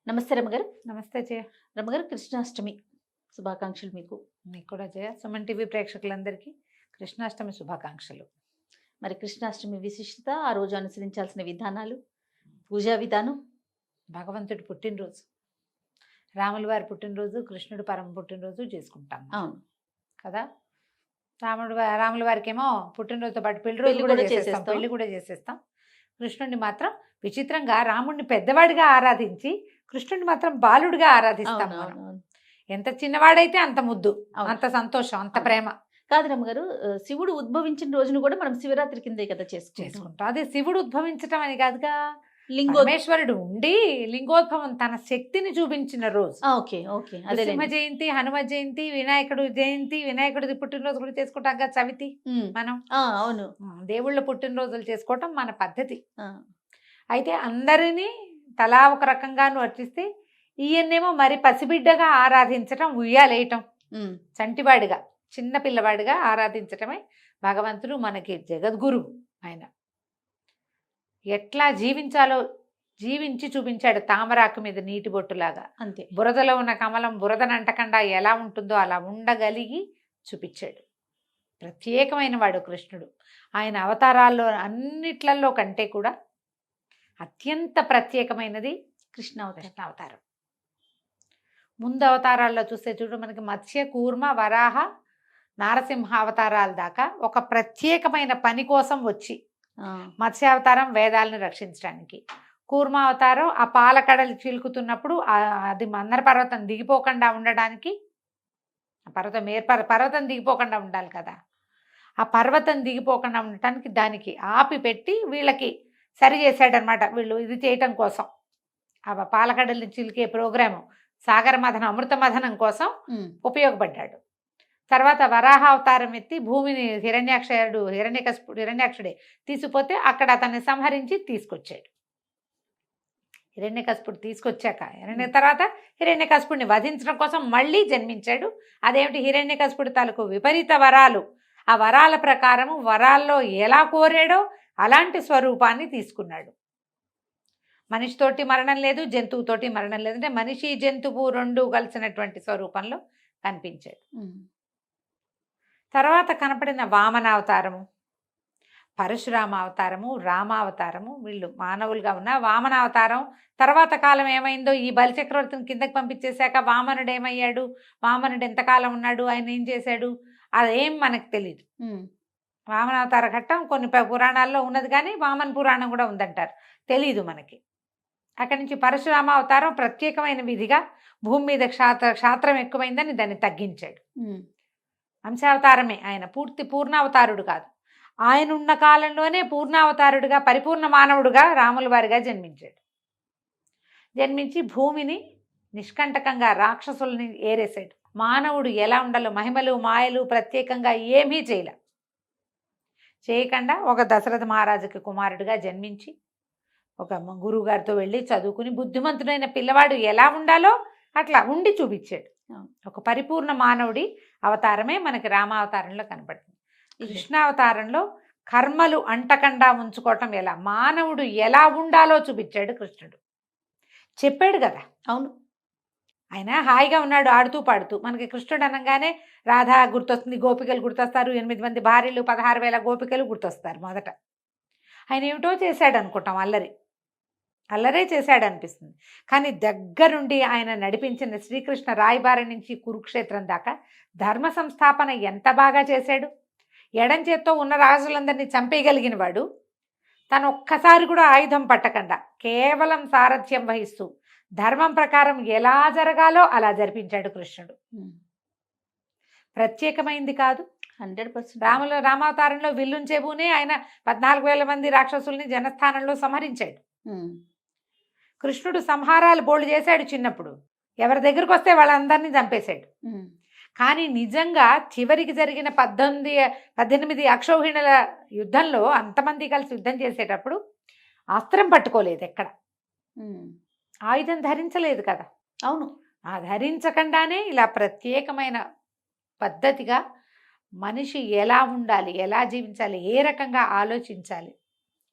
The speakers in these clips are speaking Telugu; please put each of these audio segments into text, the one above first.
నమస్తే రమ్మగారు. నమస్తే జయ. రమ్మగారు, కృష్ణాష్టమి శుభాకాంక్షలు మీకు. మీకు కూడా జయ. సుమన్ టీవీ ప్రేక్షకులందరికీ కృష్ణాష్టమి శుభాకాంక్షలు. మరి కృష్ణాష్టమి విశిష్టత, ఆ రోజు అనుసరించాల్సిన విధానాలు, పూజా విధానం. భగవంతుడి పుట్టినరోజు, రాముల వారి పుట్టినరోజు, కృష్ణుడు పరమ పుట్టినరోజు చేసుకుంటాం. అవును కదా. రాముల వారికి ఏమో పుట్టినరోజుతో పాటు పెళ్లి కూడా చేసేస్తాం. కృష్ణుడిని మాత్రం విచిత్రంగా రాముడిని పెద్దవాడిగా ఆరాధించి కృష్ణుడిని మాత్రం బాలుడిగా ఆరాధిస్తాం మనం. ఎంత చిన్నవాడైతే అంత ముద్దు, అంత సంతోషం, అంత ప్రేమ. కాదు రమ్మగారు, శివుడు ఉద్భవించిన రోజును కూడా మనం శివరాత్రి కిందే కదా చేసుకుంటాం. అదే శివుడు ఉద్భవించటం అని కాదుగా, లింగోద్భవేశ్వరుడు ఉండి లింగోద్భవం తన శక్తిని చూపించిన రోజు. నరసింహ జయంతి, హనుమ జయంతి, వినాయకుడు జయంతి, వినాయకుడి పుట్టినరోజు కూడా చేసుకుంటాం కదా చవితి మనం. అవును, దేవుళ్ళ పుట్టినరోజులు చేసుకోవటం మన పద్ధతి. అయితే అందరినీ తలా ఒక రకంగాను అర్చిస్తే ఈయన్నేమో మరి పసిబిడ్డగా ఆరాధించటం, ఉయ్యాలేయటం, చంటివాడిగా చిన్న పిల్లవాడిగా ఆరాధించటమే భగవంతుడు మనకి జగద్గురువు. ఆయన ఎట్లా జీవించాలో జీవించి చూపించాడు. తామరాకు మీద నీటి బొట్టులాగా, అంతే. బురదలో ఉన్న కమలం బురదనంటకుండా ఎలా ఉంటుందో అలా ఉండగలిగి చూపించాడు. ప్రత్యేకమైన వాడు కృష్ణుడు. ఆయన అవతారాల్లో అన్నిట్లలో కంటే కూడా అత్యంత ప్రత్యేకమైనది కృష్ణ అవతారం. ముందు అవతారాల్లో చూస్తే చూడు, మనకి మత్స్య, కూర్మ, వరాహ, నారసింహ అవతారాల దాకా ఒక ప్రత్యేకమైన పని కోసం వచ్చి, మత్స్యావతారం వేదాలను రక్షించడానికి, కూర్మావతారం ఆ పాలకడలు చిలుకుతున్నప్పుడు అది మందర పర్వతం దిగిపోకుండా ఉండడానికి, పర్వతం దిగిపోకుండా ఉండాలి కదా, ఆ పర్వతం దిగిపోకుండా ఉండటానికి దానికి ఆపి పెట్టి వీళ్ళకి సరి చేశాడనమాట. వీళ్ళు ఇది చేయటం కోసం ఆ పాలకడల్ని చిలికే ప్రోగ్రాము సాగర మథనం, అమృత మథనం కోసం ఉపయోగపడ్డాడు. తర్వాత వరాహ అవతారం ఎత్తి భూమిని హిరణ్యకశిపుడే తీసుకుపోతే అక్కడ అతన్ని సంహరించి తీసుకొచ్చాడు. హిరణ్యకశిపుడు తీసుకొచ్చాక తర్వాత హిరణ్యకశిపుడిని వధించడం కోసం మళ్ళీ జన్మించాడు. అదేమిటి, హిరణ్యకశిపుడి తాలూకు విపరీత వరాలు, ఆ వరాల ప్రకారము వరాల్లో ఎలా కోరాడో అలాంటి స్వరూపాన్ని తీసుకున్నాడు. మనిషితోటి మరణం లేదు, జంతువుతోటి మరణం లేదు, అంటే మనిషి జంతువు రెండు కలిసినటువంటి స్వరూపంలో కనిపించాడు. తర్వాత కనపడిన వామనావతారము, పరశురామ అవతారము, రామావతారము, వీళ్ళు మానవులుగా ఉన్న వామనావతారం. తర్వాత కాలం ఏమైందో, ఈ బలిచక్రవర్తిని కిందకి పంపించేశాక వామనుడు ఏమయ్యాడు, వామనుడు ఎంతకాలం ఉన్నాడు, ఆయన ఏం చేశాడు, అదేం మనకు తెలియదు. వామనావతార ఘట్టం కొన్ని పురాణాల్లో ఉన్నది, కానీ వామన పురాణం కూడా ఉందంటారు, తెలీదు మనకి. అక్కడి నుంచి పరశురామ అవతారం ప్రత్యేకమైన విధిగా భూమి మీద క్షాత్రం ఎక్కువైందని దాన్ని తగ్గించాడు. అంశావతారమే ఆయన, పూర్ణావతారుడు కాదు. ఆయన ఉన్న కాలంలోనే పూర్ణావతారుడుగా, పరిపూర్ణ మానవుడుగా రాముల వారిగా జన్మించాడు. జన్మించి భూమిని నిష్కంటకంగా రాక్షసుల్ని ఏరేశాడు. మానవుడు ఎలా ఉండాలో మహిమలు మాయలు ప్రత్యేకంగా ఏమీ చేయకుండా ఒక దశరథ మహారాజుకి కుమారుడిగా జన్మించి ఒక గురువు గారితో వెళ్ళి చదువుకుని బుద్ధిమంతుడైన పిల్లవాడు ఎలా ఉండాలో అట్లా ఉండి చూపించాడు. ఒక పరిపూర్ణ మానవుడి అవతారమే మనకి రామావతారంలో కనపడుతుంది. కృష్ణావతారంలో కర్మలు అంటకుండా ఉంచుకోవటం ఎలా, మానవుడు ఎలా ఉండాలో చూపించాడు కృష్ణుడు. చెప్పాడు కదా. అవును, ఆయన హాయిగా ఉన్నాడు ఆడుతూ పాడుతూ. మనకి కృష్ణుడు అనగానే రాధ గుర్తొస్తుంది, గోపికలు గుర్తొస్తారు, 8 మంది భార్యలు, 16,000 గోపికలు గుర్తొస్తారు మొదట. ఆయన ఏమిటో చేశాడు అనుకుంటాం, అల్లరే చేశాడు అనిపిస్తుంది. కానీ దగ్గరుండి ఆయన నడిపించిన శ్రీకృష్ణ రాయబారి నుంచి కురుక్షేత్రం దాకా ధర్మ సంస్థాపన ఎంత బాగా చేశాడు. ఎడం చేత్తో ఉన్న రాజులందరినీ చంపేయగలిగిన వాడు తను ఒక్కసారి కూడా ఆయుధం పట్టకుండా కేవలం సారథ్యం వహిస్తూ ధర్మం ప్రకారం ఎలా జరగాలో అలా జరిపించాడు కృష్ణుడు. ప్రత్యేకమైంది కాదు. 100% రామావతారంలో విల్లుంచేబూనే ఆయన 14,000 మంది రాక్షసుల్ని జనస్థానంలో సంహరించాడు. కృష్ణుడు సంహారాలు బోల్డ్ చేశాడు చిన్నప్పుడు, ఎవరి దగ్గరకు వస్తే వాళ్ళందరినీ చంపేశాడు. కానీ నిజంగా చివరికి జరిగిన 18 అక్షౌహిణుల యుద్ధంలో అంతమంది కలిసి యుద్ధం చేసేటప్పుడు అస్త్రం పట్టుకోలేదు, ఎక్కడ ఆయుధం ధరించలేదు కదా. అవును, ఆ ధరించకుండానే ఇలా ప్రత్యేకమైన పద్ధతిగా మనిషి ఎలా ఉండాలి, ఎలా జీవించాలి, ఏ రకంగా ఆలోచించాలి,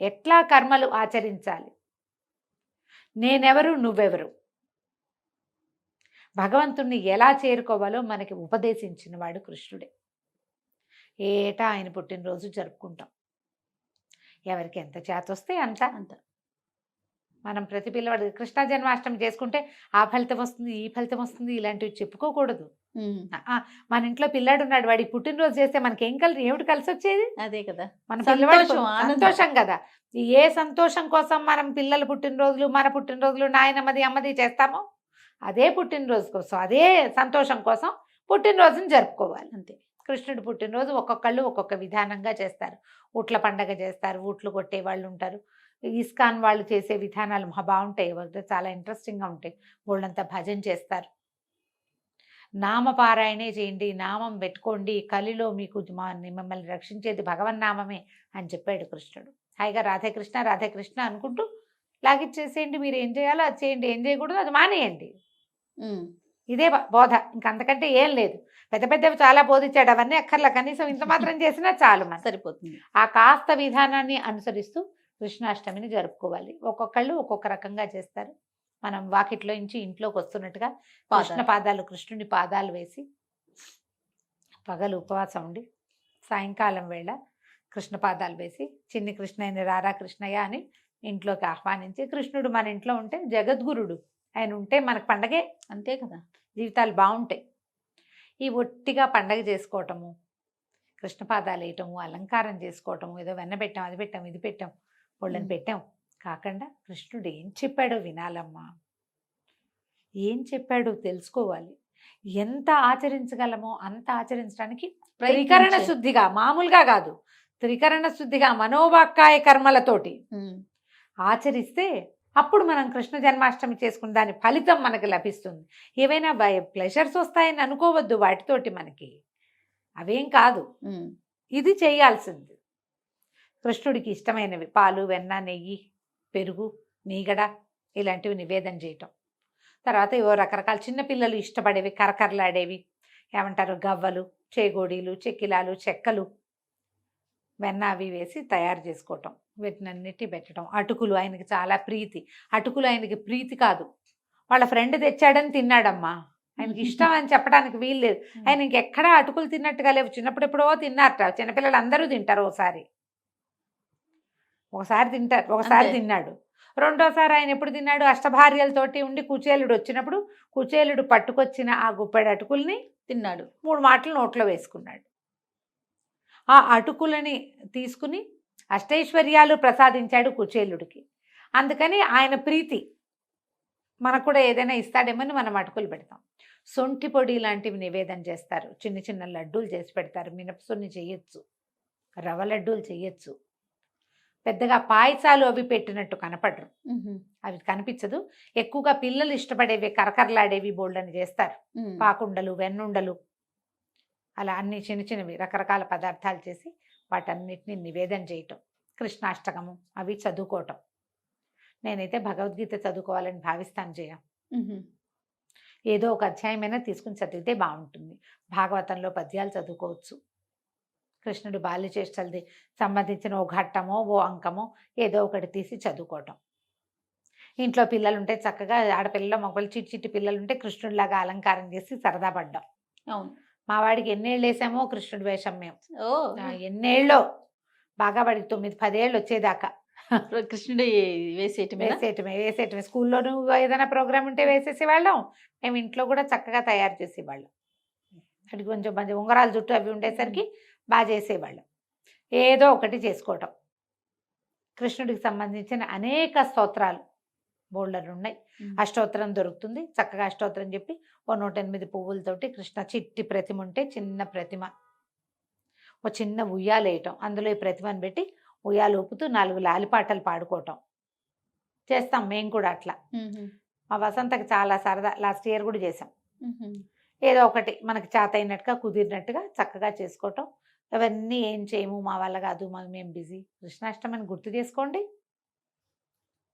ఎట్లా కర్మలు ఆచరించాలి, నేనెవరు నువ్వెవరు, భగవంతుణ్ణి ఎలా చేరుకోవాలో మనకి ఉపదేశించిన వాడు కృష్ణుడే. ఏటా ఆయన పుట్టినరోజు జరుపుకుంటాం. ఎవరికి ఎంత చేతొస్తే అంత. మనం ప్రతి పిల్లవాడు కృష్ణ జన్మాష్టమి చేసుకుంటే ఆ ఫలితం వస్తుంది, ఈ ఫలితం వస్తుంది, ఇలాంటివి చెప్పుకోకూడదు. మన ఇంట్లో పిల్లాడు ఉన్నాడు, వాడి పుట్టినరోజు చేస్తే మనకి ఏమిటి కలిసి వచ్చేది? అదే కదా, మన పిల్లవాడు సంతోషం కదా. ఏ సంతోషం కోసం మనం పిల్లల పుట్టినరోజులు, మన పుట్టినరోజులు, నాయనమ్మది అమ్మది చేస్తామో అదే పుట్టినరోజు కోసం, అదే సంతోషం కోసం పుట్టినరోజుని జరుపుకోవాలి అంతే. కృష్ణుడి పుట్టినరోజు ఒక్కొక్కళ్ళు ఒక్కొక్క విధానంగా చేస్తారు. ఊట్ల పండగ చేస్తారు, ఊట్లు కొట్టే వాళ్ళు ఉంటారు. ఇస్కాన్ వాళ్ళు చేసే విధానాలు బాగుంటాయి, చాలా ఇంట్రెస్టింగ్గా ఉంటాయి. వాళ్ళంతా భజన చేస్తారు. నామపారాయణే చేయండి, నామం పెట్టుకోండి, కలిలో మీకు మిమ్మల్ని రక్షించేది భగవన్నామమే అని చెప్పాడు కృష్ణుడు. హాయిగా రాధేకృష్ణ రాధేకృష్ణ అనుకుంటూ లాగిచ్చేసేయండి. మీరు ఏం చేయాలో అది చేయండి, ఏం చేయకూడదు అది మానేయండి. ఇదే బోధ, ఇంకంతకంటే ఏం లేదు. పెద్ద పెద్దవి చాలా బోధించాడు, అవన్నీ అక్కర్లా, కనీసం ఇంత మాత్రం చేసినా చాలు, మన సరిపోతుంది. ఆ కాస్త విధానాన్ని అనుసరిస్తూ కృష్ణాష్టమిని జరుపుకోవాలి. ఒక్కొక్కళ్ళు ఒక్కొక్క రకంగా చేస్తారు. మనం వాకిట్లో నుంచి ఇంట్లోకి వస్తున్నట్టుగా కృష్ణ పాదాలు, కృష్ణుని పాదాలు వేసి పగలు ఉపవాసం ఉండి సాయంకాలం వేళ కృష్ణ పాదాలు వేసి చిన్ని కృష్ణయ్యని రారా కృష్ణయ్య అని ఇంట్లోకి ఆహ్వానించి, కృష్ణుడు మన ఇంట్లో ఉంటే జగద్గురుడు, ఆయన ఉంటే మనకు పండగే, అంతే కదా, జీవితాలు బాగుంటాయి. ఈ ఒట్టిగా పండగ చేసుకోవటము, కృష్ణపాదాలు వేయటము, అలంకారం చేసుకోవటము, ఏదో వెన్న పెట్టాం, అది పెట్టాం, ఇది పెట్టాం, వాళ్ళని పెట్టాం కాకుండా కృష్ణుడు ఏం చెప్పాడో వినాలమ్మా. ఏం చెప్పాడో తెలుసుకోవాలి. ఎంత ఆచరించగలమో అంత ఆచరించడానికి త్రికరణ శుద్ధిగా, మామూలుగా కాదు, త్రికరణ శుద్ధిగా మనోవాక్కాయ కర్మలతోటి ఆచరిస్తే అప్పుడు మనం కృష్ణ జన్మాష్టమి చేసుకున్న దాని ఫలితం మనకు లభిస్తుంది. ఏవైనా ప్లెజర్స్ వస్తాయని అనుకోవద్దు వాటితోటి, మనకి అవేం కాదు. ఇది చేయాల్సింది. కృష్ణుడికి ఇష్టమైనవి పాలు, వెన్న, నెయ్యి, పెరుగు, మీగడ ఇలాంటివి నివేదన చేయటం. తర్వాత ఏవో రకరకాల చిన్నపిల్లలు ఇష్టపడేవి, కరకరలాడేవి ఏమంటారు, గవ్వలు, చేగోడీలు, చెక్కిలాలు, చెక్కలు, వెన్న అవి వేసి తయారు చేసుకోవటం, వీటినన్నిటి పెట్టడం. అటుకులు ఆయనకి చాలా ప్రీతి. అటుకులు ఆయనకి ప్రీతి కాదు, వాళ్ళ ఫ్రెండ్ తెచ్చాడని తిన్నాడమ్మా, ఆయనకి ఇష్టం అని చెప్పడానికి వీల్లేదు. ఆయన ఇంకెక్కడా అటుకులు తిన్నట్టుగా లేవు. చిన్నప్పుడు ఎప్పుడో తిన్నారట, చిన్నపిల్లలు అందరూ తింటారు. ఒకసారి తింటారు, ఒకసారి తిన్నాడు. రెండోసారి ఆయన ఎప్పుడు తిన్నాడు, అష్టభార్యలతోటి ఉండి కుచేలుడు వచ్చినప్పుడు కుచేలుడు పట్టుకొచ్చిన ఆ గుప్పెడు అటుకుల్ని తిన్నాడు. 3 మాటలు నోట్లో వేసుకున్నాడు. ఆ అటుకులని తీసుకుని అష్టైశ్వర్యాలు ప్రసాదించాడు కుచేలుడికి. అందుకని ఆయన ప్రీతి మనకు కూడా ఏదైనా ఇస్తాడేమని మనం అటుకులు పెడతాం. సొంటి పొడి లాంటివి నివేదన చేస్తారు, చిన్న చిన్న లడ్డూలు చేసి పెడతారు. మినపసున్ని చేయొచ్చు, రవ్వ లడ్డూలు చేయొచ్చు. పెద్దగా పాయసాలు అవి పెట్టినట్టు కనపడరు, అవి కనిపించదు. ఎక్కువగా పిల్లలు ఇష్టపడేవి, కరకరలాడేవి బోల్డని చేస్తారు. పాకుండలు, వెన్నుండలు, అలా అన్ని చిన్న చిన్నవి రకరకాల పదార్థాలు చేసి వాటన్నిటిని నివేదన చేయటం. కృష్ణాష్టకము అవి చదువుకోవటం. నేనైతే భగవద్గీత చదువుకోవాలని భావిస్తాను జయ. ఏదో ఒక అధ్యాయమైనా తీసుకుని చదివితే బాగుంటుంది. భాగవతంలో పద్యాలు చదువుకోవచ్చు. కృష్ణుడు బాల్యచేష్టలది సంబంధించిన ఓ ఘట్టమో ఓ అంకమో ఏదో ఒకటి తీసి చదువుకోవటం. ఇంట్లో పిల్లలు ఉంటే చక్కగా, ఆడపిల్లలు మగపిల్లలు చిట్టి చిట్టి పిల్లలు ఉంటే కృష్ణుడిలాగా అలంకారం చేసి సరదా పడ్డాం. అవును, మా వాడికి ఎన్నేళ్ళు వేసామో కృష్ణుడి వేషం మేము. ఎన్నేళ్ళో బాగా, వాడికి 9-10 ఏళ్ళు వచ్చేదాకా కృష్ణుడి వేసేయటమే. స్కూల్లోనూ ఏదైనా ప్రోగ్రామ్ ఉంటే వేసేసేవాళ్ళం. మేము ఇంట్లో కూడా చక్కగా తయారు చేసేవాళ్ళం. వాడికి కొంచెం మంచి ఉంగరాల జుట్టు అవి ఉండేసరికి బాగా చేసేవాళ్ళం. ఏదో ఒకటి చేసుకోవటం. కృష్ణుడికి సంబంధించిన అనేక స్తోత్రాలు బోల్డర్లు ఉన్నాయి. అష్టోత్తరం దొరుకుతుంది, చక్కగా అష్టోత్తరం చెప్పి ఓ 108 పువ్వులతోటి కృష్ణ చిట్టి ప్రతిమ ఉంటే చిన్న ప్రతిమ, ఓ చిన్న ఉయ్యాలేయటం, అందులో ఈ ప్రతిమను పెట్టి ఉయ్యాలు ఊపుతూ 4 లాలిపాటలు పాడుకోవటం చేస్తాం మేము కూడా. అట్లా మా వసంతకి చాలా సరదా. లాస్ట్ ఇయర్ కూడా చేసాం. ఏదో ఒకటి మనకి చేత అయినట్టుగా కుదిరినట్టుగా చక్కగా చేసుకోవటం. అవన్నీ ఏం చేయము, మా వల్ల కాదు, మేము బిజీ. కృష్ణాష్టమిని గుర్తు చేసుకోండి.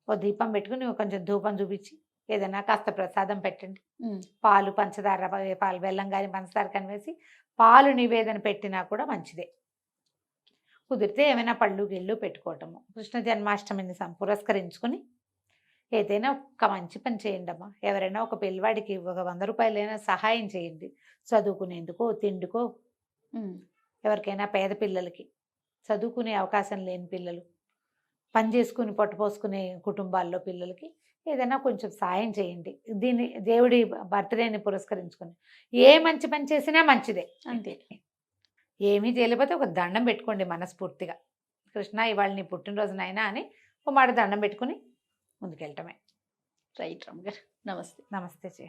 ఓ దీపం పెట్టుకుని కొంచెం ధూపం చూపించి ఏదైనా కాస్త ప్రసాదం పెట్టండి. పాలు, పంచదార, పాలు, బెల్లం కానీ పంచదార కానీ వేసి పాలు నివేదన పెట్టినా కూడా మంచిదే. కుదిరితే ఏమైనా పళ్ళు గిళ్ళు పెట్టుకోవటము. కృష్ణ జన్మాష్టమిని పురస్కరించుకుని ఏదైనా ఒక మంచి పని చేయండి అమ్మా. ఎవరైనా ఒక పిల్లవాడికి ఒక 100 రూపాయలైనా సహాయం చేయండి. చదువుకునేందుకో తిండికో, ఉమ్, ఎవరికైనా పేద పిల్లలకి, చదువుకునే అవకాశం లేని పిల్లలు, పని చేసుకుని పొట్టపోసుకునే కుటుంబాల్లో పిల్లలకి ఏదైనా కొంచెం సాయం చేయండి. దీన్ని దేవుడి బర్త్డేని పురస్కరించుకొని ఏ మంచి పని చేసినా మంచిదే. అంతే. ఏమీ చేయలేకపోతే ఒక దండం పెట్టుకోండి మనస్ఫూర్తిగా. కృష్ణ ఇవాళ నీ పుట్టినరోజునైనా అని ఒక మాట దండం పెట్టుకుని ముందుకెళ్ళటమే. రైట్ రమ్య గారు, నమస్తే. నమస్తే చే